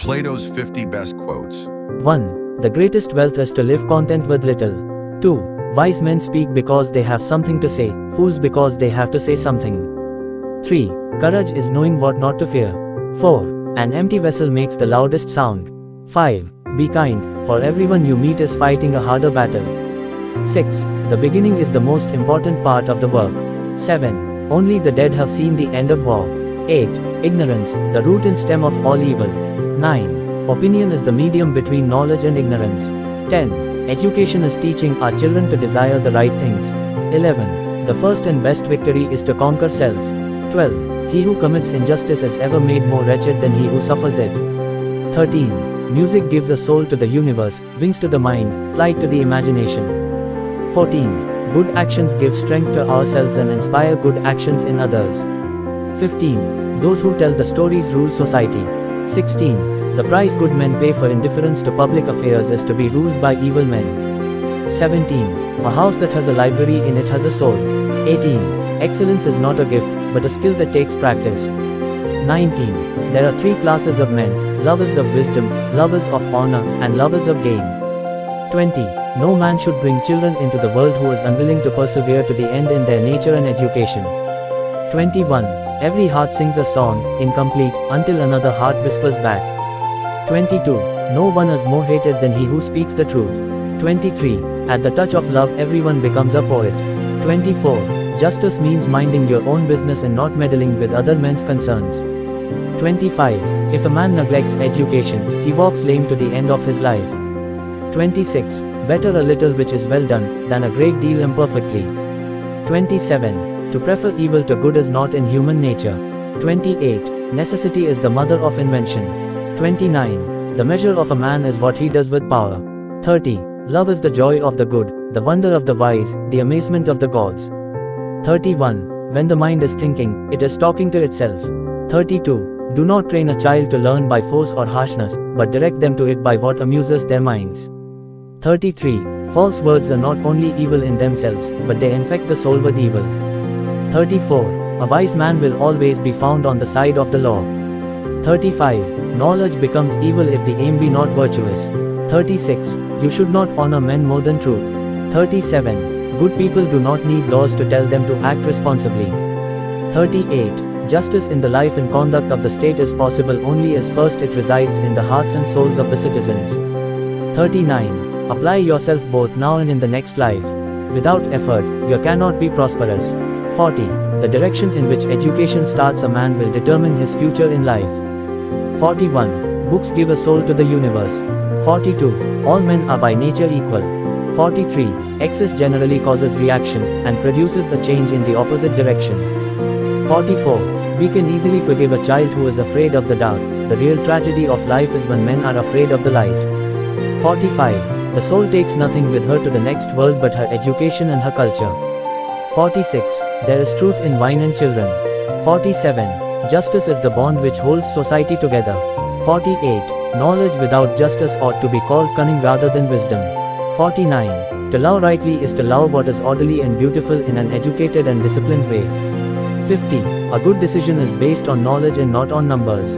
Plato's 50 best quotes. 1. The greatest wealth is to live content with little. 2. Wise men speak because they have something to say, fools because they have to say something. 3. Courage is knowing what not to fear. 4. An empty vessel makes the loudest sound. 5. Be kind, for everyone you meet is fighting a harder battle. 6. The beginning is the most important part of the work. 7. Only the dead have seen the end of war. 8. Ignorance, the root and stem of all evil. 9. Opinion is the medium between knowledge and ignorance. 10. Education is teaching our children to desire the right things. 11. The first and best victory is to conquer self. 12. He who commits injustice is ever made more wretched than he who suffers it. 13. Music gives a soul to the universe, wings to the mind, flight to the imagination. 14. Good actions give strength to ourselves and inspire good actions in others. 15. Those who tell the stories rule society. 16. The price good men pay for indifference to public affairs is to be ruled by evil men. 17. A house that has a library in it has a soul. 18. Excellence is not a gift, but a skill that takes practice. 19. There are three classes of men: lovers of wisdom, lovers of honor, and lovers of gain. 20. No man should bring children into the world who is unwilling to persevere to the end in their nature and education. 21. Every heart sings a song, incomplete, until another heart whispers back. 22. No one is more hated than he who speaks the truth. 23. At the touch of love everyone becomes a poet. 24. Justice means minding your own business and not meddling with other men's concerns. 25. If a man neglects education, he walks lame to the end of his life. 26. Better a little which is well done, than a great deal imperfectly. 27. To prefer evil to good is not in human nature. 28. Necessity is the mother of invention. 29. The measure of a man is what he does with power. 30. Love is the joy of the good, the wonder of the wise, the amazement of the gods. 31. When the mind is thinking, it is talking to itself. 32. Do not train a child to learn by force or harshness, but direct them to it by what amuses their minds. 33. False words are not only evil in themselves, but they infect the soul with evil. 34. A wise man will always be found on the side of the law. 35. Knowledge becomes evil if the aim be not virtuous. 36. You should not honor men more than truth. 37. Good people do not need laws to tell them to act responsibly. 38. Justice in the life and conduct of the state is possible only as first it resides in the hearts and souls of the citizens. 39. Apply yourself both now and in the next life. Without effort, you cannot be prosperous. 40. The direction in which education starts a man will determine his future in life. 41. Books give a soul to the universe. 42. All men are by nature equal. 43. Excess generally causes reaction, and produces a change in the opposite direction. 44. We can easily forgive a child who is afraid of the dark. The real tragedy of life is when men are afraid of the light. 45. The soul takes nothing with her to the next world but her education and her culture. 46. There is truth in wine and children. 47. Justice is the bond which holds society together. 48. Knowledge without justice ought to be called cunning rather than wisdom. 49. To love rightly is to love what is orderly and beautiful in an educated and disciplined way. 50. A good decision is based on knowledge and not on numbers.